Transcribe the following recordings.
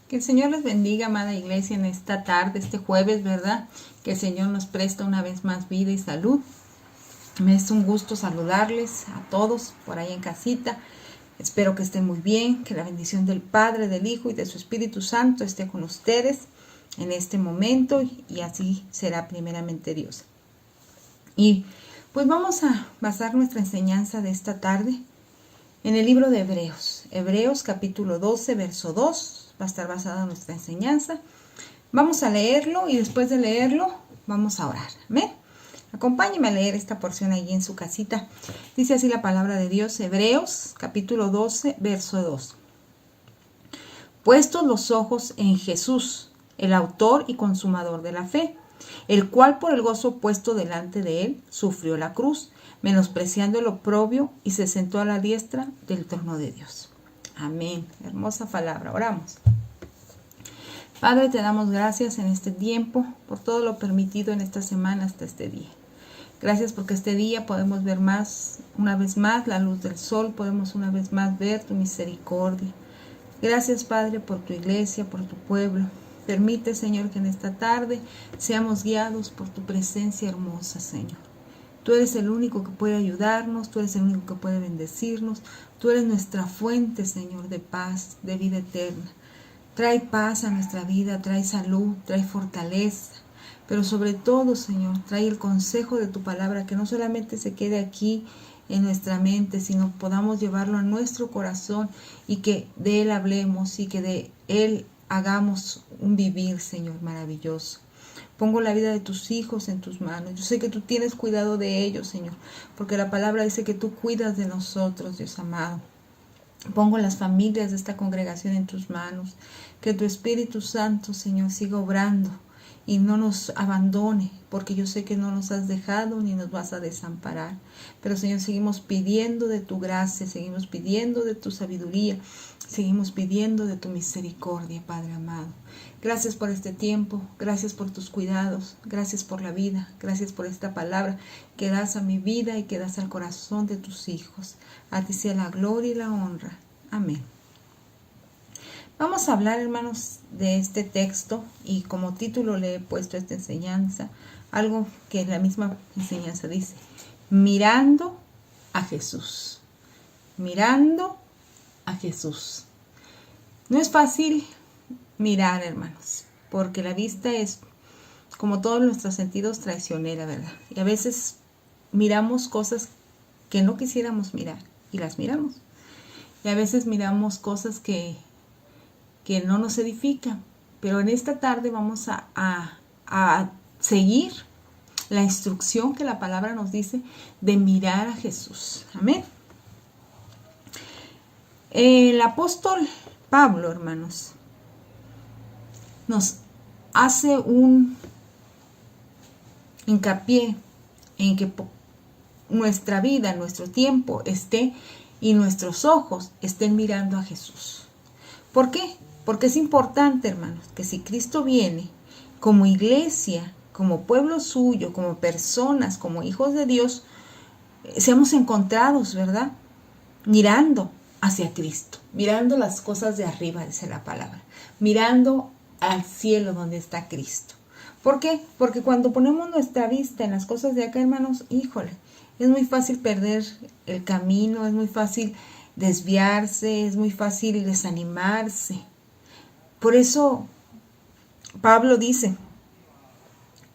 Que el Señor les bendiga, amada iglesia, en esta tarde, este jueves, ¿verdad? Que el Señor nos presta una vez más vida y salud. Me es un gusto saludarles a todos por ahí en casita. Espero que estén muy bien, que la bendición del Padre, del Hijo y de su Espíritu Santo esté con ustedes en este momento y así será primeramente Dios. Y pues vamos a basar nuestra enseñanza de esta tarde en el libro de Hebreos. Hebreos capítulo 12, verso 2. Va a estar basada en nuestra enseñanza. Vamos a leerlo y después de leerlo vamos a orar. ¿Amén? Acompáñenme a leer esta porción allí en su casita. Dice así la palabra de Dios, Hebreos capítulo 12, verso 2. Puestos los ojos en Jesús, el autor y consumador de la fe, el cual por el gozo puesto delante de él sufrió la cruz, menospreciando el oprobio, y se sentó a la diestra del trono de Dios. Amén. Hermosa palabra. Oramos. Padre, te damos gracias en este tiempo por todo lo permitido en esta semana hasta este día. Gracias porque este día podemos ver una vez más la luz del sol, podemos una vez más ver tu misericordia. Gracias, Padre, por tu iglesia, por tu pueblo. Permite, Señor, que en esta tarde seamos guiados por tu presencia hermosa, Señor. Tú eres el único que puede ayudarnos, tú eres el único que puede bendecirnos, tú eres nuestra fuente, Señor, de paz, de vida eterna. Trae paz a nuestra vida, trae salud, trae fortaleza, pero sobre todo, Señor, trae el consejo de tu palabra, que no solamente se quede aquí en nuestra mente, sino podamos llevarlo a nuestro corazón y que de él hablemos y que de él hagamos un vivir, Señor, maravilloso. Pongo la vida de tus hijos en tus manos. Yo sé que tú tienes cuidado de ellos, Señor, porque la palabra dice que tú cuidas de nosotros, Dios amado. Pongo las familias de esta congregación en tus manos. Que tu Espíritu Santo, Señor, siga obrando y no nos abandone, porque yo sé que no nos has dejado ni nos vas a desamparar. Pero, Señor, seguimos pidiendo de tu gracia, seguimos pidiendo de tu sabiduría, seguimos pidiendo de tu misericordia, Padre amado. Gracias por este tiempo, gracias por tus cuidados, gracias por la vida, gracias por esta palabra que das a mi vida y que das al corazón de tus hijos. A ti sea la gloria y la honra. Amén. Vamos a hablar, hermanos, de este texto y como título le he puesto esta enseñanza, algo que la misma enseñanza dice, mirando a Jesús. Mirando a Jesús. No es fácil mirar, hermanos, porque la vista es, como todos nuestros sentidos, traicionera, ¿verdad? Y a veces miramos cosas que no quisiéramos mirar y las miramos. Y a veces miramos cosas que no nos edifican. Pero en esta tarde vamos a seguir la instrucción que la palabra nos dice de mirar a Jesús. Amén. El apóstol Pablo, hermanos, nos hace un hincapié en que nuestra vida, nuestro tiempo esté y nuestros ojos estén mirando a Jesús. ¿Por qué? Porque es importante, hermanos, que si Cristo viene como iglesia, como pueblo suyo, como personas, como hijos de Dios, seamos encontrados, ¿verdad? Mirando hacia Cristo, mirando las cosas de arriba, dice la palabra, mirando al cielo donde está Cristo. ¿Por qué? Porque cuando ponemos nuestra vista en las cosas de acá, hermanos, híjole, es muy fácil perder el camino, es muy fácil desviarse, es muy fácil desanimarse. Por eso Pablo dice,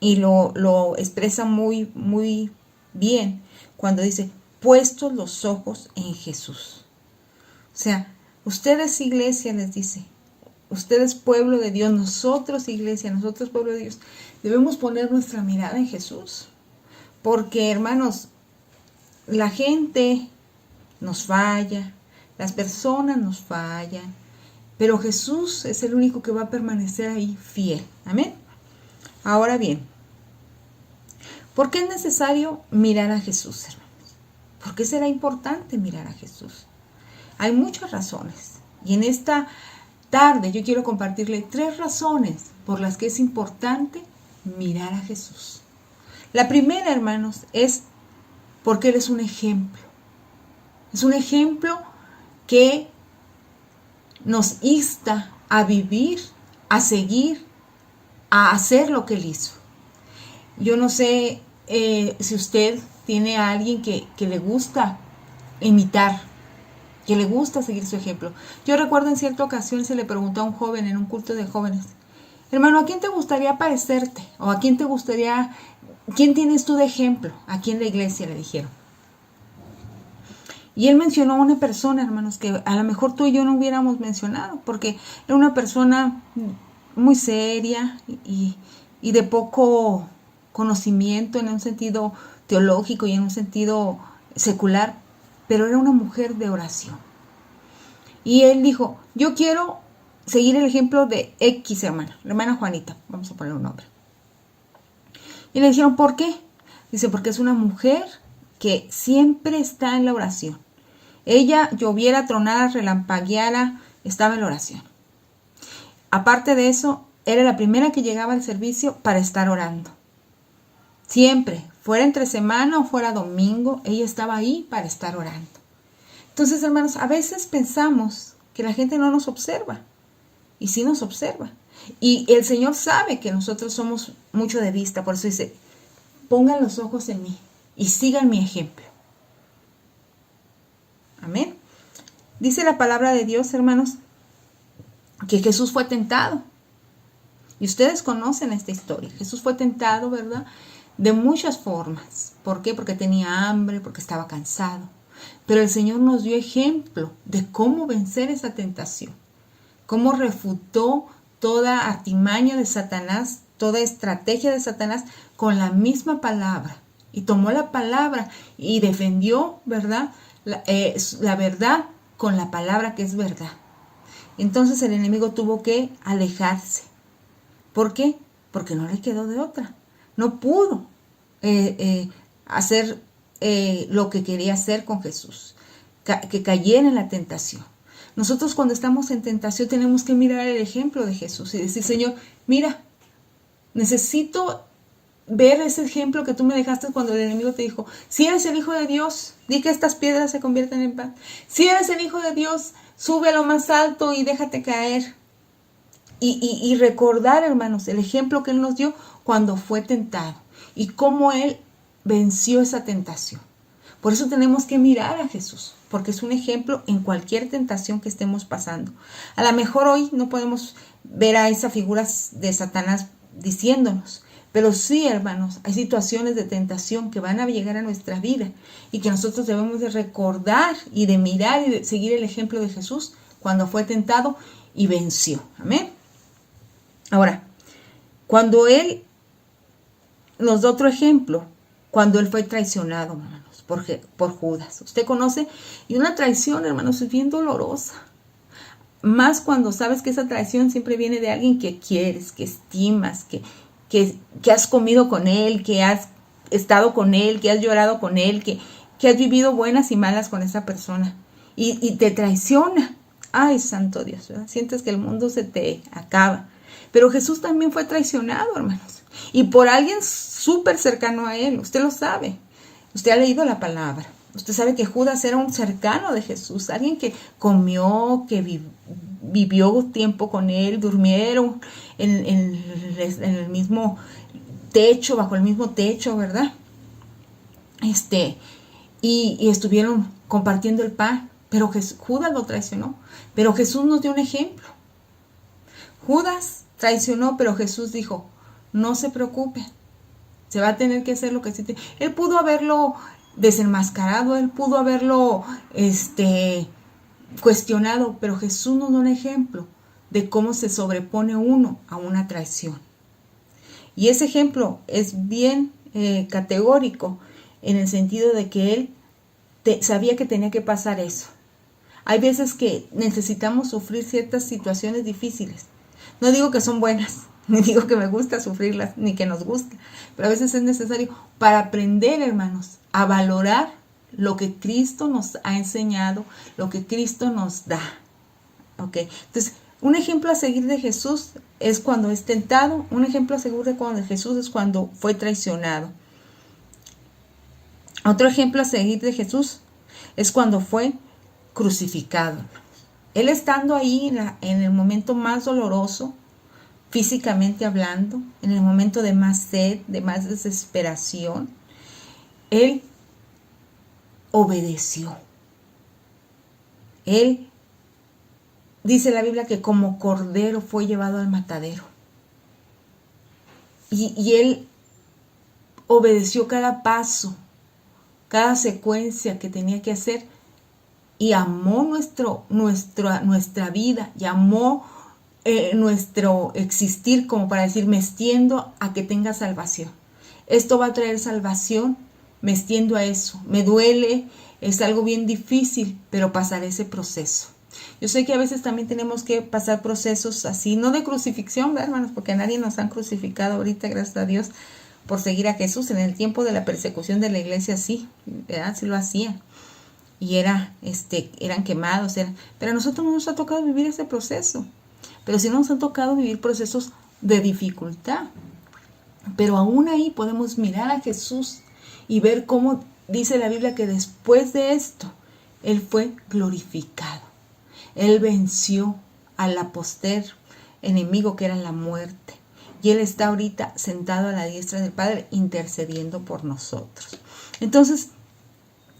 y lo expresa muy, muy bien, cuando dice, puestos los ojos en Jesús. O sea, ustedes iglesia, les dice, ustedes pueblo de Dios, nosotros iglesia, nosotros pueblo de Dios, debemos poner nuestra mirada en Jesús. Porque, hermanos, la gente nos falla, las personas nos fallan, pero Jesús es el único que va a permanecer ahí fiel. Amén. Ahora bien, ¿por qué es necesario mirar a Jesús, hermanos? ¿Por qué será importante mirar a Jesús? Hay muchas razones. Y en esta tarde yo quiero compartirle 3 razones por las que es importante mirar a Jesús. La primera, hermanos, es porque Él es un ejemplo. Es un ejemplo que nos insta a vivir, a seguir, a hacer lo que él hizo. Yo no sé si usted tiene a alguien que le gusta imitar, que le gusta seguir su ejemplo. Yo recuerdo en cierta ocasión se le preguntó a un joven en un culto de jóvenes: hermano, ¿a quién te gustaría parecerte? ¿O a quién te gustaría, quién tienes tú de ejemplo aquí en la iglesia? Le dijeron. Y él mencionó a una persona, hermanos, que a lo mejor tú y yo no hubiéramos mencionado, porque era una persona muy seria y de poco conocimiento en un sentido teológico y en un sentido secular, pero era una mujer de oración. Y él dijo: yo quiero seguir el ejemplo de X hermana, la hermana Juanita, vamos a poner un nombre. Y le dijeron: ¿por qué? Dice: porque es una mujer que siempre está en la oración. Ella, lloviera, tronara, relampagueara, estaba en la oración. Aparte de eso, era la primera que llegaba al servicio para estar orando. Siempre, fuera entre semana o fuera domingo, ella estaba ahí para estar orando. Entonces, hermanos, a veces pensamos que la gente no nos observa. Y sí nos observa. Y el Señor sabe que nosotros somos mucho de vista. Por eso dice: pongan los ojos en mí y sigan mi ejemplo. Amén. Dice la palabra de Dios, hermanos, que Jesús fue tentado. Y ustedes conocen esta historia. Jesús fue tentado, ¿verdad? De muchas formas. ¿Por qué? Porque tenía hambre, porque estaba cansado. Pero el Señor nos dio ejemplo de cómo vencer esa tentación. Cómo refutó toda artimaña de Satanás, toda estrategia de Satanás con la misma palabra. Y tomó la palabra y defendió, ¿verdad?, la verdad con la palabra que es verdad. Entonces el enemigo tuvo que alejarse. ¿Por qué? Porque no le quedó de otra. No pudo hacer lo que quería hacer con Jesús, que cayera en la tentación. Nosotros cuando estamos en tentación tenemos que mirar el ejemplo de Jesús y decir: Señor, mira, necesito ver ese ejemplo que tú me dejaste cuando el enemigo te dijo: si eres el Hijo de Dios, di que estas piedras se conviertan en pan. Si eres el Hijo de Dios, sube a lo más alto y déjate caer. Y recordar, hermanos, el ejemplo que Él nos dio cuando fue tentado y cómo Él venció esa tentación. Por eso tenemos que mirar a Jesús, porque es un ejemplo en cualquier tentación que estemos pasando. A lo mejor hoy no podemos ver a esas figuras de Satanás diciéndonos, pero sí, hermanos, hay situaciones de tentación que van a llegar a nuestra vida y que nosotros debemos de recordar y de mirar y de seguir el ejemplo de Jesús cuando fue tentado y venció. Amén. Ahora, cuando Él nos da otro ejemplo, cuando Él fue traicionado, hermanos, por Judas. Usted conoce, y una traición, hermanos, es bien dolorosa. Más cuando sabes que esa traición siempre viene de alguien que quieres, que estimas, que has comido con él, que has estado con él, que has llorado con él, que has vivido buenas y malas con esa persona. Y te traiciona. Ay, santo Dios, ¿verdad? Sientes que el mundo se te acaba. Pero Jesús también fue traicionado, hermanos. Y por alguien súper cercano a él. Usted lo sabe. Usted ha leído la palabra. Usted sabe que Judas era un cercano de Jesús. Alguien que comió, que vivió tiempo con él. Durmieron en el mismo techo, bajo el mismo techo, ¿verdad? Y estuvieron compartiendo el pan. Pero Judas lo traicionó. Pero Jesús nos dio un ejemplo. Judas traicionó, pero Jesús dijo: no se preocupe, se va a tener que hacer lo que sí tiene. Él pudo haberlo desenmascarado, él pudo haberlo cuestionado, pero Jesús nos da un ejemplo de cómo se sobrepone uno a una traición. Y ese ejemplo es bien categórico en el sentido de que él sabía que tenía que pasar eso. Hay veces que necesitamos sufrir ciertas situaciones difíciles. No digo que son buenas, ni digo que me gusta sufrirlas, ni que nos gusta, pero a veces es necesario para aprender, hermanos, a valorar lo que Cristo nos ha enseñado, lo que Cristo nos da. ¿Ok? Entonces, un ejemplo a seguir de Jesús es cuando es tentado, un ejemplo a seguir de Jesús es cuando fue traicionado. Otro ejemplo a seguir de Jesús es cuando fue crucificado. Él estando ahí en el momento más doloroso, físicamente hablando, en el momento de más sed, de más desesperación, Él obedeció. Él, dice la Biblia, que como cordero fue llevado al matadero. Y Él obedeció cada paso, cada secuencia que tenía que hacer, y amó nuestra vida, y amó nuestro existir, como para decir, me extiendo a que tenga salvación. Esto va a traer salvación, me extiendo a eso. Me duele, es algo bien difícil, pero pasaré ese proceso. Yo sé que a veces también tenemos que pasar procesos así, no de crucifixión, ¿verdad, hermanos? Porque a nadie nos han crucificado ahorita, gracias a Dios, por seguir a Jesús. En el tiempo de la persecución de la iglesia sí, ¿verdad? Sí lo hacían. Y eran quemados. Pero a nosotros no nos ha tocado vivir ese proceso. Pero sí nos ha tocado vivir procesos de dificultad. Pero aún ahí podemos mirar a Jesús y ver cómo dice la Biblia que después de esto, Él fue glorificado. Él venció al postrer enemigo que era la muerte. Y Él está ahorita sentado a la diestra del Padre intercediendo por nosotros. Entonces,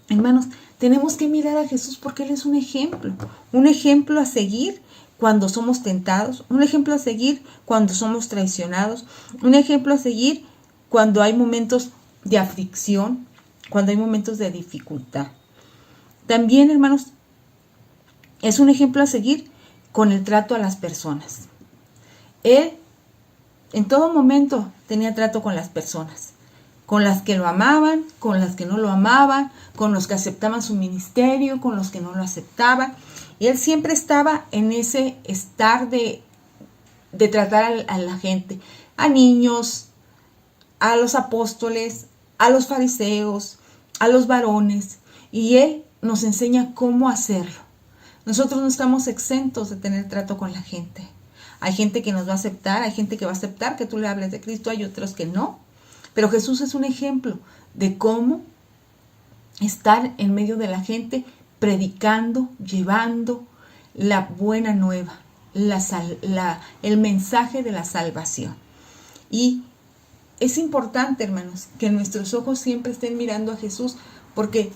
hermanos, tenemos que mirar a Jesús porque Él es un ejemplo a seguir cuando somos tentados, un ejemplo a seguir cuando somos traicionados, un ejemplo a seguir cuando hay momentos de aflicción, cuando hay momentos de dificultad. También, hermanos, es un ejemplo a seguir con el trato a las personas. Él en todo momento tenía trato con las personas, con las que lo amaban, con las que no lo amaban, con los que aceptaban su ministerio, con los que no lo aceptaban. Y Él siempre estaba en ese estar de tratar a la gente, a niños, a los apóstoles, a los fariseos, a los varones. Y Él nos enseña cómo hacerlo. Nosotros no estamos exentos de tener trato con la gente. Hay gente que nos va a aceptar, hay gente que va a aceptar que tú le hables de Cristo, hay otros que no. Pero Jesús es un ejemplo de cómo estar en medio de la gente, predicando, llevando la buena nueva, el mensaje de la salvación. Y es importante, hermanos, que nuestros ojos siempre estén mirando a Jesús, porque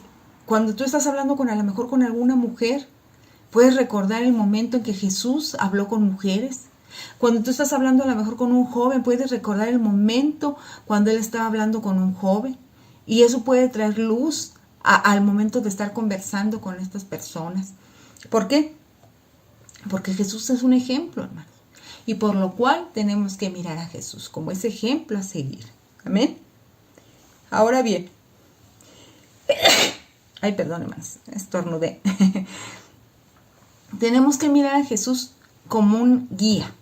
cuando tú estás hablando a lo mejor con alguna mujer, puedes recordar el momento en que Jesús habló con mujeres. Cuando tú estás hablando a lo mejor con un joven, puedes recordar el momento cuando Él estaba hablando con un joven. Y eso puede traer luz al momento de estar conversando con estas personas. ¿Por qué? Porque Jesús es un ejemplo, hermanos. Y por lo cual tenemos que mirar a Jesús como ese ejemplo a seguir. Amén. Ahora bien. Ay, perdón, hermanos. Estornudé. Tenemos que mirar a Jesús como un guía.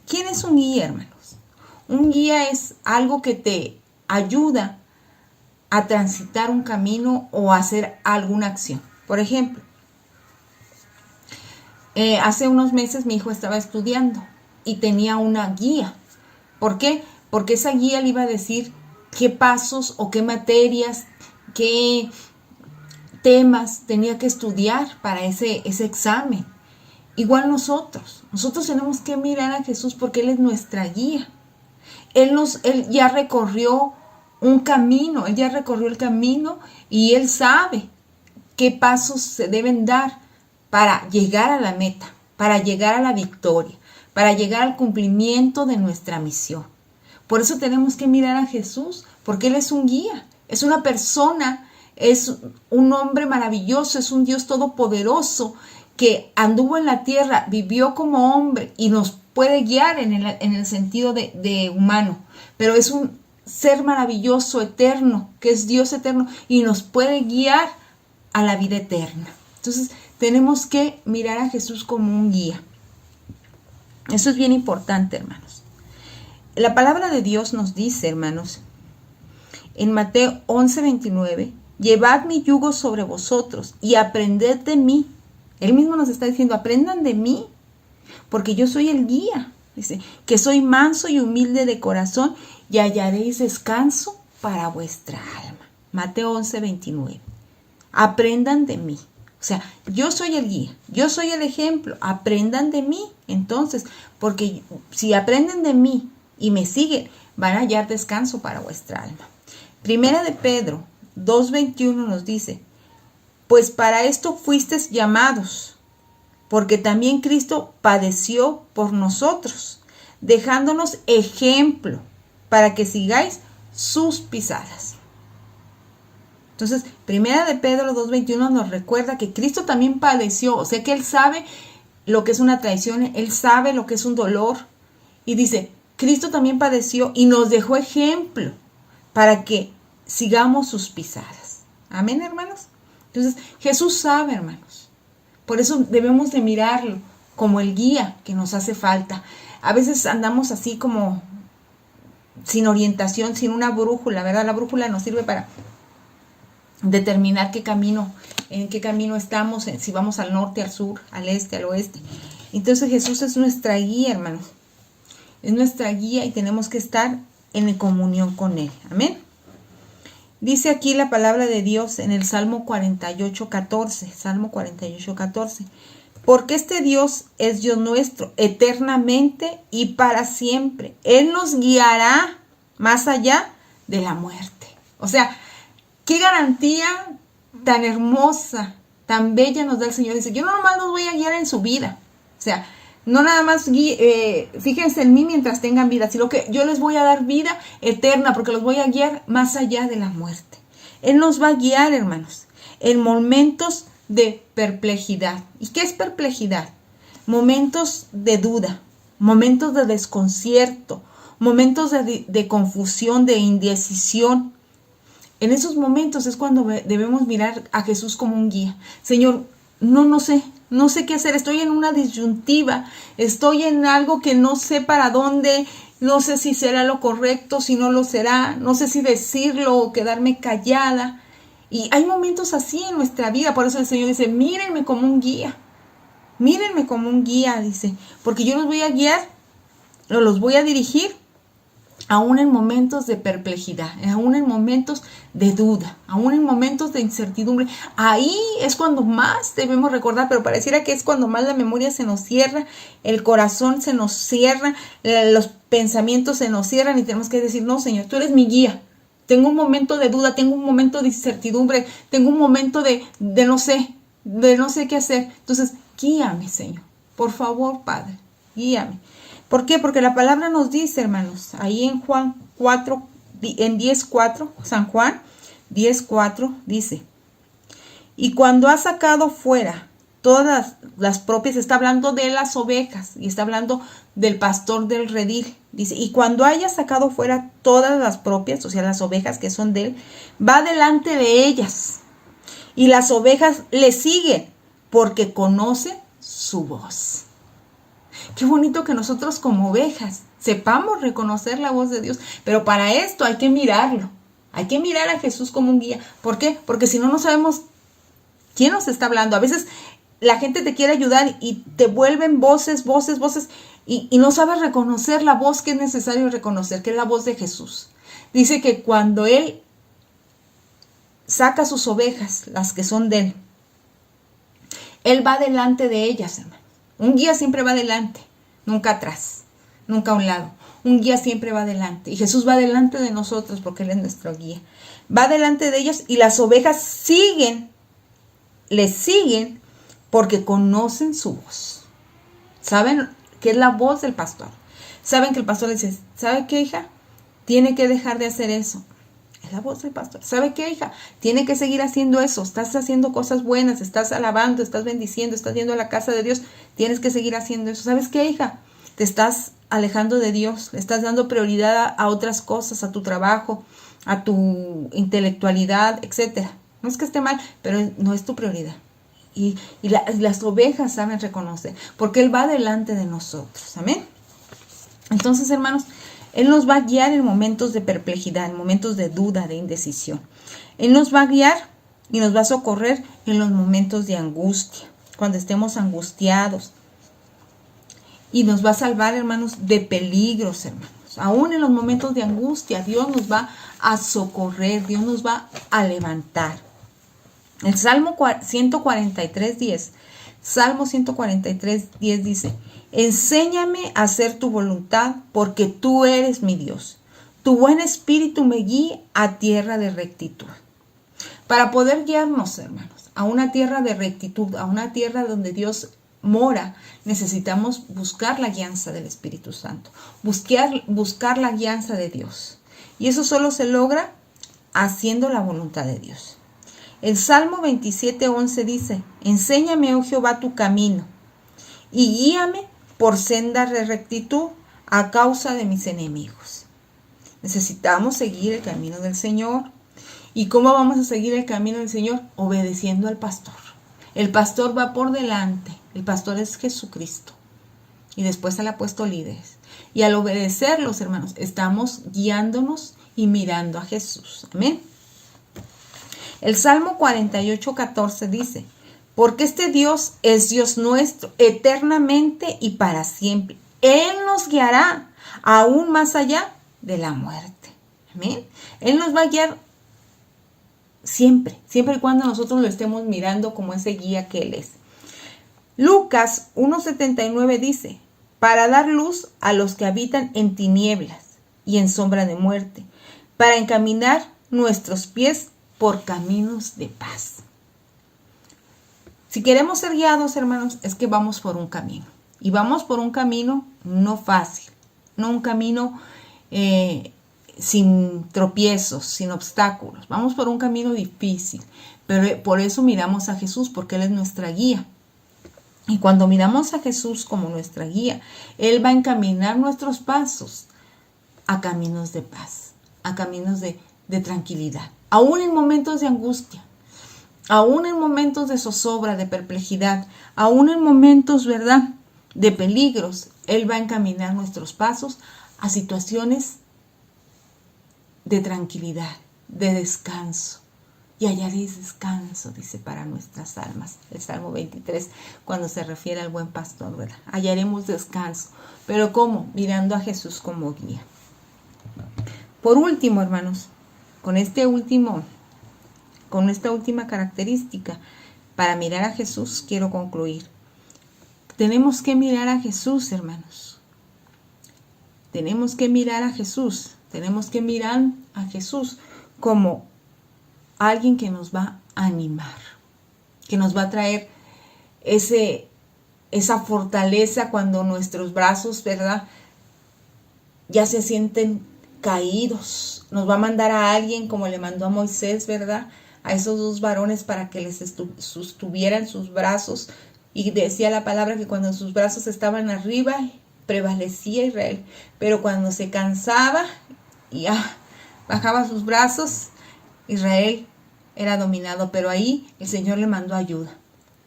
¿Quién es un guía, hermanos? Un guía es algo que te ayuda a transitar un camino o a hacer alguna acción. Por ejemplo, hace unos meses mi hijo estaba estudiando y tenía una guía. ¿Por qué? Porque esa guía le iba a decir qué pasos o qué materias, qué temas tenía que estudiar para ese examen. Igual nosotros tenemos que mirar a Jesús porque Él es nuestra guía. Él ya recorrió un camino, Él ya recorrió el camino y Él sabe qué pasos se deben dar para llegar a la meta, para llegar a la victoria, para llegar al cumplimiento de nuestra misión. Por eso tenemos que mirar a Jesús, porque Él es un guía, es una persona, es un hombre maravilloso, es un Dios todopoderoso que anduvo en la tierra, vivió como hombre y nos puede guiar en el sentido de humano, pero es un ser maravilloso, eterno, que es Dios eterno y nos puede guiar a la vida eterna. Entonces tenemos que mirar a Jesús como un guía. Eso es bien importante, hermanos. La palabra de Dios nos dice, hermanos, en Mateo 11:29, llevad mi yugo sobre vosotros y aprended de mí. Él mismo nos está diciendo, aprendan de mí, porque yo soy el guía. Dice, que soy manso y humilde de corazón y hallaréis descanso para vuestra alma. Mateo 11:29. Aprendan de mí. O sea, yo soy el guía, yo soy el ejemplo, aprendan de mí. Entonces, porque si aprenden de mí y me siguen, van a hallar descanso para vuestra alma. Primera de Pedro 2:21 nos dice, pues para esto fuisteis llamados, porque también Cristo padeció por nosotros, dejándonos ejemplo para que sigáis sus pisadas. Entonces, Primera de Pedro 2:21 nos recuerda que Cristo también padeció, o sea que Él sabe lo que es una traición, Él sabe lo que es un dolor, y dice, Cristo también padeció y nos dejó ejemplo para que sigamos sus pisadas. Amén, hermanos. Entonces, Jesús sabe, hermanos. Por eso debemos de mirarlo como el guía que nos hace falta. A veces andamos así como sin orientación, sin una brújula, ¿verdad? La brújula nos sirve para determinar en qué camino estamos, si vamos al norte, al sur, al este, al oeste. Entonces Jesús es nuestra guía, hermanos. Es nuestra guía y tenemos que estar en comunión con Él. Amén. Dice aquí la palabra de Dios en el Salmo 48:14. Salmo 48:14. Porque este Dios es Dios nuestro eternamente y para siempre. Él nos guiará más allá de la muerte. O sea, qué garantía tan hermosa, tan bella nos da el Señor. Dice, yo no nomás los voy a guiar en su vida. O sea, no nada más fíjense en mí mientras tengan vida, sino que yo les voy a dar vida eterna porque los voy a guiar más allá de la muerte. Él nos va a guiar, hermanos, en momentos de perplejidad. ¿Y qué es perplejidad? Momentos de duda, momentos de desconcierto, momentos de confusión, de indecisión. En esos momentos es cuando debemos mirar a Jesús como un guía. Señor, no sé qué hacer, estoy en una disyuntiva, estoy en algo que no sé para dónde, no sé si será lo correcto, si no lo será, no sé si decirlo o quedarme callada. Y hay momentos así en nuestra vida, por eso el Señor dice, mírenme como un guía, dice, porque yo los voy a guiar, o los voy a dirigir, aún en momentos de perplejidad, aún en momentos de duda, aún en momentos de incertidumbre. Ahí es cuando más debemos recordar, pero pareciera que es cuando más la memoria se nos cierra, el corazón se nos cierra, los pensamientos se nos cierran y tenemos que decir, no, Señor, tú eres mi guía. Tengo un momento de duda, tengo un momento de incertidumbre, tengo un momento de no sé qué hacer. Entonces, guíame, Señor. Por favor, Padre, guíame. ¿Por qué? Porque la palabra nos dice, hermanos, ahí en Juan 4, en 10:4, San Juan 10:4 dice, y cuando ha sacado fuera todas las propias, está hablando de las ovejas y está hablando del pastor del redil, dice, y cuando haya sacado fuera todas las propias, o sea, las ovejas que son de él, va delante de ellas y las ovejas le siguen porque conoce su voz. Qué bonito que nosotros como ovejas sepamos reconocer la voz de Dios, pero para esto hay que mirarlo, hay que mirar a Jesús como un guía. ¿Por qué? Porque si no, no sabemos quién nos está hablando. A veces la gente te quiere ayudar y te vuelven voces, y no sabes reconocer la voz que es necesario reconocer, que es la voz de Jesús. Dice que cuando Él saca sus ovejas, las que son de Él, Él va delante de ellas, hermano. Un guía siempre va adelante, nunca atrás, nunca a un lado. Un guía siempre va adelante. Y Jesús va delante de nosotros porque Él es nuestro guía. Va delante de ellos y las ovejas le siguen porque conocen su voz. Saben que es la voz del pastor. Saben que el pastor le dice, ¿sabe qué, hija? Tiene que dejar de hacer eso. Es la voz del pastor. ¿Sabe qué, hija? Tiene que seguir haciendo eso. Estás haciendo cosas buenas, estás alabando, estás bendiciendo, estás yendo a la casa de Dios. Tienes que seguir haciendo eso. ¿Sabes qué, hija? Te estás alejando de Dios, le estás dando prioridad a otras cosas, a tu trabajo, a tu intelectualidad, etcétera. No es que esté mal, pero no es tu prioridad. Y las ovejas saben reconocer, porque Él va delante de nosotros. Amén. Entonces, hermanos, Él nos va a guiar en momentos de perplejidad, en momentos de duda, de indecisión. Él nos va a guiar y nos va a socorrer en los momentos de angustia, cuando estemos angustiados. Y nos va a salvar, hermanos, de peligros, hermanos. Aún en los momentos de angustia, Dios nos va a socorrer, Dios nos va a levantar. El Salmo 143:10. Salmo 143:10 dice: enséñame a hacer tu voluntad, porque tú eres mi Dios. Tu buen espíritu me guíe a tierra de rectitud. Para poder guiarnos, hermanos, a una tierra de rectitud, a una tierra donde Dios mora, necesitamos buscar la guianza del Espíritu Santo, buscar la guianza de Dios. Y eso solo se logra haciendo la voluntad de Dios. El Salmo 27:11 dice: enséñame, oh Jehová, tu camino, y guíame por senda de rectitud a causa de mis enemigos. Necesitamos seguir el camino del Señor. ¿Y cómo vamos a seguir el camino del Señor? Obedeciendo al pastor. El pastor va por delante. El pastor es Jesucristo. Y después Él ha puesto líderes. Y al obedecerlos, hermanos, estamos guiándonos y mirando a Jesús. Amén. El Salmo 48:14 dice: porque este Dios es Dios nuestro, eternamente y para siempre. Él nos guiará aún más allá de la muerte. Amén. Él nos va a guiar siempre, siempre y cuando nosotros lo estemos mirando como ese guía que Él es. Lucas 1:79 dice: para dar luz a los que habitan en tinieblas y en sombra de muerte, para encaminar nuestros pies por caminos de paz. Si queremos ser guiados, hermanos, es que vamos por un camino. Y vamos por un camino no fácil, no un camino sin tropiezos, sin obstáculos. Vamos por un camino difícil, pero por eso miramos a Jesús, porque Él es nuestra guía. Y cuando miramos a Jesús como nuestra guía, Él va a encaminar nuestros pasos a caminos de paz, a caminos de tranquilidad. Aún en momentos de angustia, aún en momentos de zozobra, de perplejidad, aún en momentos, ¿verdad?, de peligros, Él va a encaminar nuestros pasos a situaciones de tranquilidad, de descanso. Y hallaréis descanso, dice, para nuestras almas. El Salmo 23, cuando se refiere al buen pastor, ¿verdad? Hallaremos descanso. ¿Pero cómo? Mirando a Jesús como guía. Por último, hermanos, con esta última característica, para mirar a Jesús, quiero concluir. Tenemos que mirar a Jesús, hermanos. Tenemos que mirar a Jesús. Tenemos que mirar a Jesús como alguien que nos va a animar, que nos va a traer esa fortaleza cuando nuestros brazos, ¿verdad?, ya se sienten caídos. Nos va a mandar a alguien como le mandó a Moisés, ¿verdad?, a esos dos varones para que les sostuvieran sus brazos. Y decía la palabra que cuando sus brazos estaban arriba, prevalecía Israel. Pero cuando se cansaba y bajaba sus brazos, Israel era dominado. Pero ahí el Señor le mandó ayuda.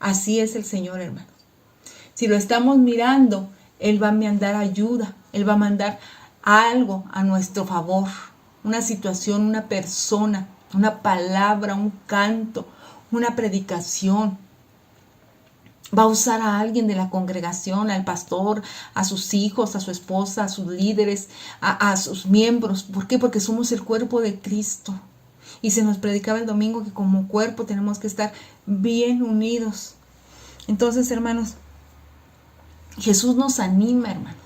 Así es el Señor, hermanos. Si lo estamos mirando, Él va a mandar ayuda. Él va a mandar algo a nuestro favor. Una situación, una persona, una palabra, un canto, una predicación. Va a usar a alguien de la congregación, al pastor, a sus hijos, a su esposa, a sus líderes, a sus miembros. ¿Por qué? Porque somos el cuerpo de Cristo. Y se nos predicaba el domingo que como cuerpo tenemos que estar bien unidos. Entonces, hermanos, Jesús nos anima, hermanos.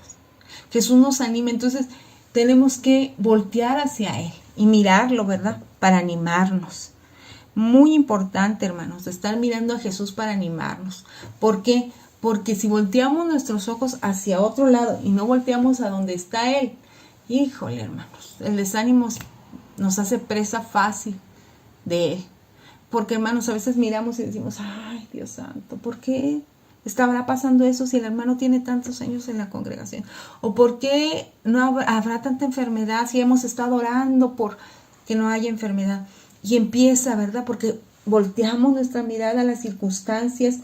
Jesús nos anima. Entonces, tenemos que voltear hacia Él y mirarlo, ¿verdad?, para animarnos. Muy importante, hermanos, estar mirando a Jesús para animarnos. ¿Por qué? Porque si volteamos nuestros ojos hacia otro lado y no volteamos a donde está Él, híjole, hermanos, el desánimo nos hace presa fácil de Él. Porque, hermanos, a veces miramos y decimos: ay, Dios santo, ¿por qué estará pasando eso si el hermano tiene tantos años en la congregación? ¿O por qué no habrá tanta enfermedad si hemos estado orando por que no haya enfermedad? Y empieza, ¿verdad? Porque volteamos nuestra mirada a las circunstancias,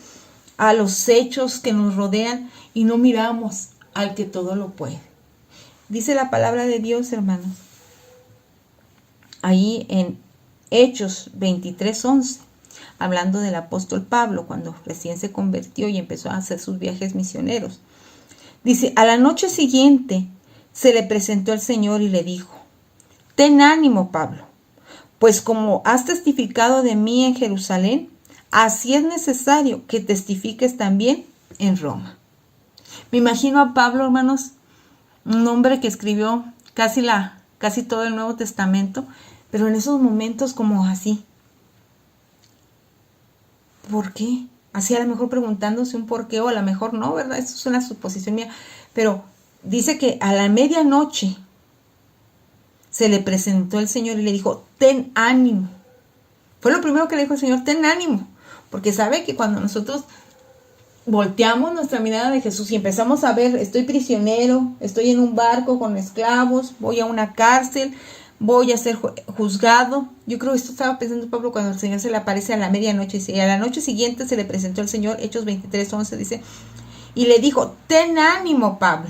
a los hechos que nos rodean y no miramos al que todo lo puede. Dice la palabra de Dios, hermanos, ahí en Hechos 23:11, hablando del apóstol Pablo cuando recién se convirtió y empezó a hacer sus viajes misioneros. Dice: a la noche siguiente se le presentó el Señor y le dijo: ten ánimo, Pablo, Pues como has testificado de mí en Jerusalén, así es necesario que testifiques también en Roma. Me imagino a Pablo, hermanos, un hombre que escribió casi todo el Nuevo Testamento, pero en esos momentos como así. ¿Por qué? Así a lo mejor preguntándose un por qué, o a lo mejor no, ¿verdad? Esto es una suposición mía. Pero dice que a la medianoche se le presentó el Señor y le dijo, ten ánimo. Fue lo primero que le dijo el Señor, ten ánimo. Porque sabe que cuando nosotros volteamos nuestra mirada de Jesús y empezamos a ver, estoy prisionero, estoy en un barco con esclavos, voy a una cárcel, voy a ser juzgado. Yo creo que esto estaba pensando Pablo cuando el Señor se le aparece a la medianoche. Y a la noche siguiente se le presentó el Señor, Hechos 23:11 dice, y le dijo, ten ánimo, Pablo.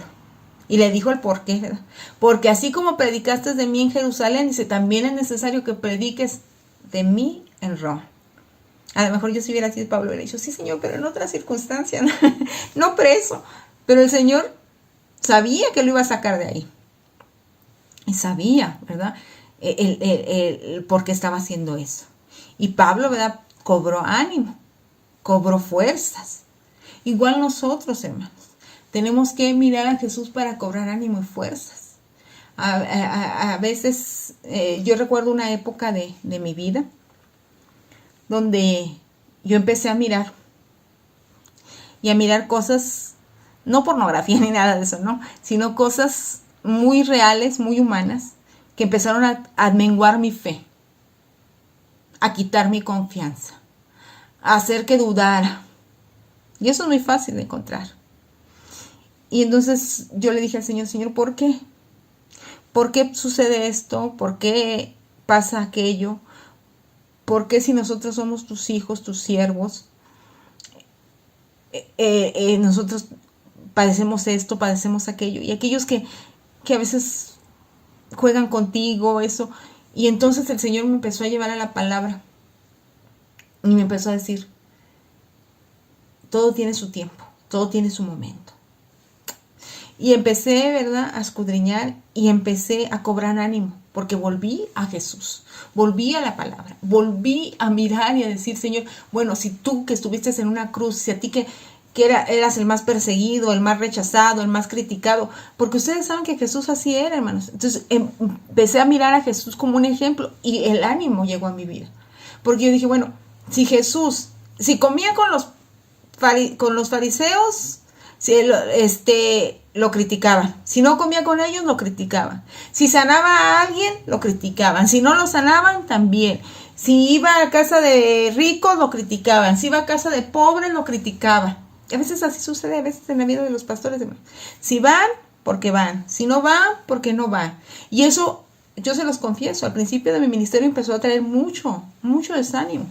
Y le dijo el por qué, ¿verdad? Porque así como predicaste de mí en Jerusalén, dice, también es necesario que prediques de mí en Roma. A lo mejor yo si hubiera sido Pablo, hubiera dicho, sí, Señor, pero en otras circunstancias, no preso. Pero el Señor sabía que lo iba a sacar de ahí. Y sabía, ¿verdad? El por qué estaba haciendo eso. Y Pablo, ¿verdad? Cobró ánimo, cobró fuerzas. Igual nosotros, hermanos, tenemos que mirar a Jesús para cobrar ánimo y fuerzas. A veces, yo recuerdo una época de mi vida donde yo empecé a mirar y a mirar cosas, no pornografía ni nada de eso, ¿no? Sino cosas muy reales, muy humanas, que empezaron a menguar mi fe, a quitar mi confianza, a hacer que dudara. Y eso es muy fácil de encontrar. Y entonces yo le dije al Señor, Señor, ¿por qué? ¿Por qué sucede esto? ¿Por qué pasa aquello? ¿Por qué si nosotros somos tus hijos, tus siervos, nosotros padecemos esto, padecemos aquello? Y aquellos que a veces juegan contigo, eso. Y entonces el Señor me empezó a llevar a la palabra. Y me empezó a decir, todo tiene su tiempo, todo tiene su momento. Y empecé, ¿verdad?, a escudriñar y empecé a cobrar ánimo, porque volví a Jesús, volví a la palabra, volví a mirar y a decir, Señor, bueno, si tú que estuviste en una cruz, si a ti que eras el más perseguido, el más rechazado, el más criticado, porque ustedes saben que Jesús así era, hermanos. Entonces empecé a mirar a Jesús como un ejemplo y el ánimo llegó a mi vida. Porque yo dije, bueno, si Jesús, si comía con los fariseos, si lo criticaban. Si no comía con ellos, lo criticaban. Si sanaba a alguien, lo criticaban. Si no lo sanaban, también. Si iba a casa de ricos, lo criticaban. Si iba a casa de pobres, lo criticaban. A veces así sucede, a veces en la vida de los pastores. Si van, porque van. Si no van, porque no van. Y eso, yo se los confieso, al principio de mi ministerio empezó a traer mucho desánimo.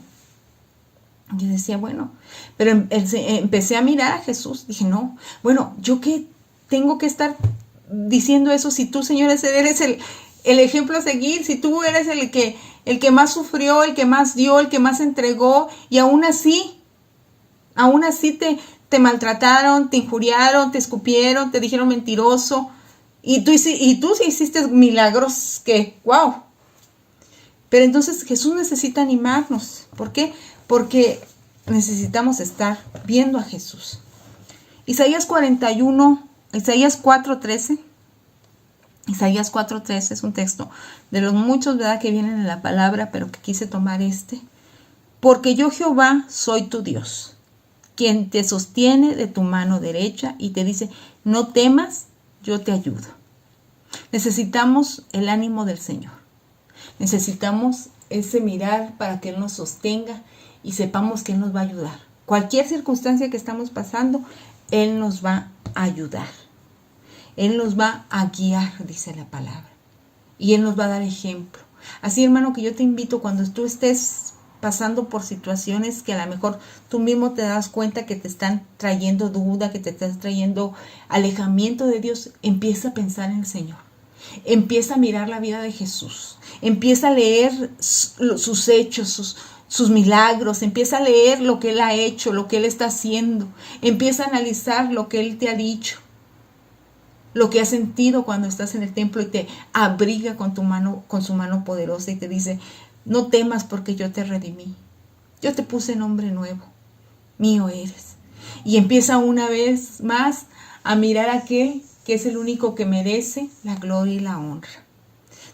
Yo decía, bueno, pero empecé a mirar a Jesús. Dije, no, bueno, ¿yo qué tengo que estar diciendo eso si tú, Señor, eres el ejemplo a seguir? Si tú eres el que más sufrió, el que más dio, el que más entregó, y aún así te maltrataron, te injuriaron, te escupieron, te dijeron mentiroso, y tú sí hiciste milagros que, wow. Pero entonces Jesús necesita animarnos. ¿Por qué? Porque necesitamos estar viendo a Jesús. Isaías 4:13. Isaías 4:13 es un texto de los muchos, ¿verdad?, que vienen en la palabra, pero que quise tomar Porque yo, Jehová, soy tu Dios, quien te sostiene de tu mano derecha y te dice, no temas, yo te ayudo. Necesitamos el ánimo del Señor. Necesitamos ese mirar para que Él nos sostenga y sepamos que Él nos va a ayudar. Cualquier circunstancia que estamos pasando, Él nos va a ayudar. Él nos va a guiar, dice la palabra. Y Él nos va a dar ejemplo. Así, hermano, que yo te invito cuando tú estés pasando por situaciones que a lo mejor tú mismo te das cuenta que te están trayendo duda, que te están trayendo alejamiento de Dios, empieza a pensar en el Señor. Empieza a mirar la vida de Jesús. Empieza a leer sus hechos, sus milagros. Empieza a leer lo que Él ha hecho, lo que Él está haciendo. Empieza a analizar lo que Él te ha dicho, lo que has sentido cuando estás en el templo y te abriga con su mano poderosa y te dice, No temas porque yo te redimí. Yo te puse nombre nuevo. Mío eres. Y empieza una vez más a mirar a aquel que es el único que merece la gloria y la honra.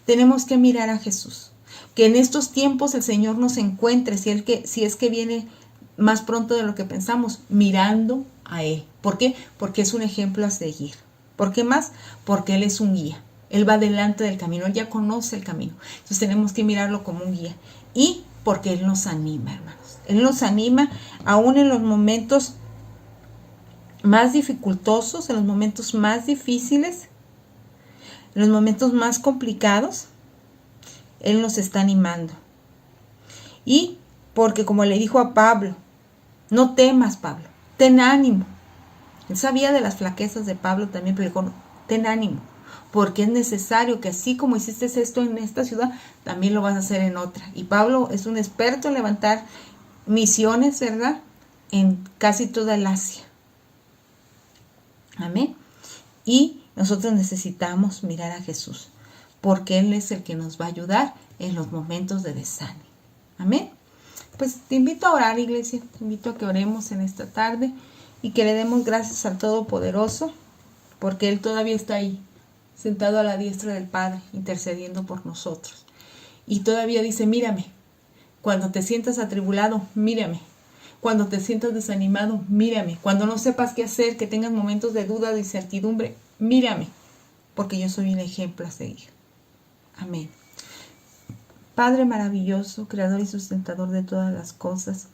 Tenemos que mirar a Jesús. Que en estos tiempos el Señor nos encuentre, si es que viene más pronto de lo que pensamos, mirando a Él. ¿Por qué? Porque es un ejemplo a seguir. ¿Por qué más? Porque Él es un guía. Él va delante del camino, Él ya conoce el camino. Entonces tenemos que mirarlo como un guía. Y porque Él nos anima, hermanos. Él nos anima aún en los momentos más dificultosos, en los momentos más difíciles, en los momentos más complicados. Él nos está animando. Y porque como le dijo a Pablo, no temas, Pablo, ten ánimo. Él sabía de las flaquezas de Pablo también, pero le dijo, ten ánimo, porque es necesario que así como hiciste esto en esta ciudad, también lo vas a hacer en otra. Y Pablo es un experto en levantar misiones, ¿verdad? En casi toda el Asia. Amén. Y nosotros necesitamos mirar a Jesús, porque Él es el que nos va a ayudar en los momentos de desánimo. Amén. Pues te invito a orar, iglesia, te invito a que oremos en esta tarde y que le demos gracias al Todopoderoso, porque Él todavía está ahí, sentado a la diestra del Padre, intercediendo por nosotros. Y todavía dice, mírame, cuando te sientas atribulado, mírame. Cuando te sientas desanimado, mírame. Cuando no sepas qué hacer, que tengas momentos de duda, de incertidumbre, mírame, porque yo soy un ejemplo a seguir. Amén. Padre maravilloso, creador y sustentador de todas las cosas,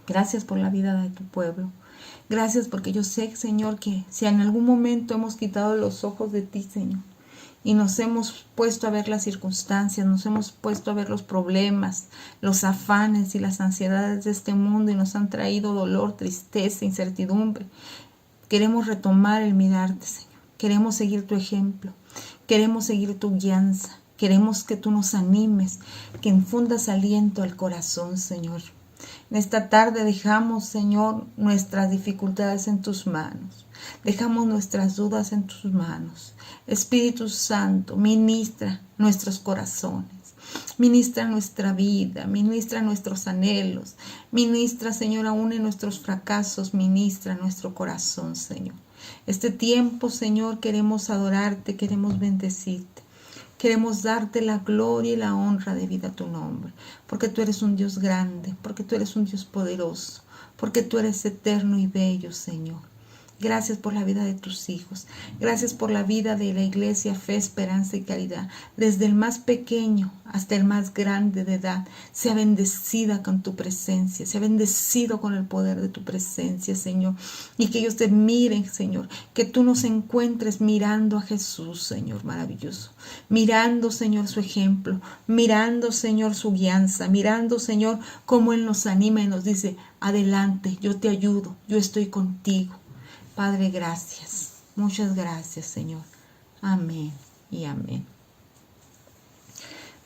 gracias por la vida de tu pueblo. Gracias porque yo sé, Señor, que si en algún momento hemos quitado los ojos de ti, Señor, y nos hemos puesto a ver las circunstancias, nos hemos puesto a ver los problemas, los afanes y las ansiedades de este mundo y nos han traído dolor, tristeza, incertidumbre, queremos retomar el mirarte, Señor. Queremos seguir tu ejemplo, queremos seguir tu guianza, queremos que tú nos animes, que infundas aliento al corazón, Señor. En esta tarde dejamos, Señor, nuestras dificultades en tus manos. Dejamos nuestras dudas en tus manos. Espíritu Santo, ministra nuestros corazones. Ministra nuestra vida, ministra nuestros anhelos. Ministra, Señor, aún en nuestros fracasos, ministra nuestro corazón, Señor. Este tiempo, Señor, queremos adorarte, queremos bendecirte. Queremos darte la gloria y la honra debida a tu nombre, porque tú eres un Dios grande, porque tú eres un Dios poderoso, porque tú eres eterno y bello, Señor. Gracias por la vida de tus hijos. Gracias por la vida de la iglesia Fe, Esperanza y Caridad. Desde el más pequeño hasta el más grande de edad. Sea bendecida con tu presencia. Sea bendecido con el poder de tu presencia, Señor. Y que ellos te miren, Señor. Que tú nos encuentres mirando a Jesús, Señor, maravilloso. Mirando, Señor, su ejemplo. Mirando, Señor, su guianza. Mirando, Señor, cómo Él nos anima y nos dice, adelante, yo te ayudo, yo estoy contigo. Padre, gracias. Muchas gracias, Señor. Amén y amén.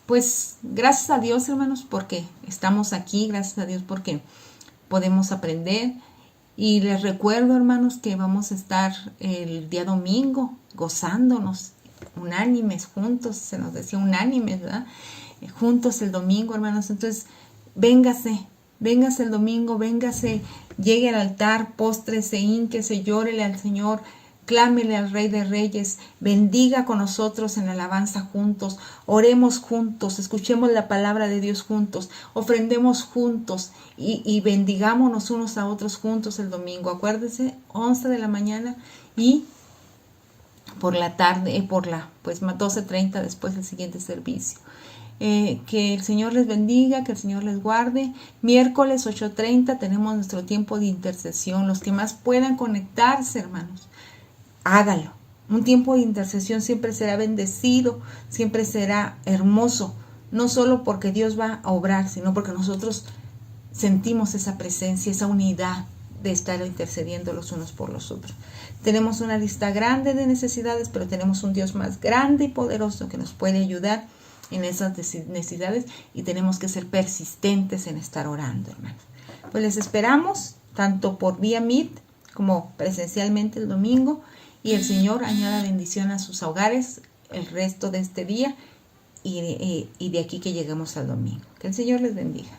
Pues gracias a Dios, hermanos, porque estamos aquí. Gracias a Dios porque podemos aprender. Y les recuerdo, hermanos, que vamos a estar el día domingo gozándonos, unánimes, juntos. Se nos decía unánimes, ¿verdad? Juntos el domingo, hermanos. Entonces, véngase el domingo, véngase, llegue al altar, póstrese, hínquese, llórele al Señor, clámele al Rey de Reyes, bendiga con nosotros en la alabanza juntos, oremos juntos, escuchemos la palabra de Dios juntos, ofrendemos juntos y bendigámonos unos a otros juntos el domingo. Acuérdense, 11 de la mañana y por la tarde, pues 12:30 después del siguiente servicio. Que el Señor les bendiga, que el Señor les guarde. Miércoles 8:30 tenemos nuestro tiempo de intercesión. Los que más puedan conectarse, hermanos, hágalo. Un tiempo de intercesión siempre será bendecido, siempre será hermoso. No solo porque Dios va a obrar, sino porque nosotros sentimos esa presencia, esa unidad de estar intercediendo los unos por los otros. Tenemos una lista grande de necesidades, pero tenemos un Dios más grande y poderoso que nos puede ayudar en esas necesidades y tenemos que ser persistentes en estar orando, hermanos. Pues les esperamos tanto por vía Meet como presencialmente el domingo y el Señor añada bendición a sus hogares el resto de este día y de aquí que lleguemos al domingo. Que el Señor les bendiga.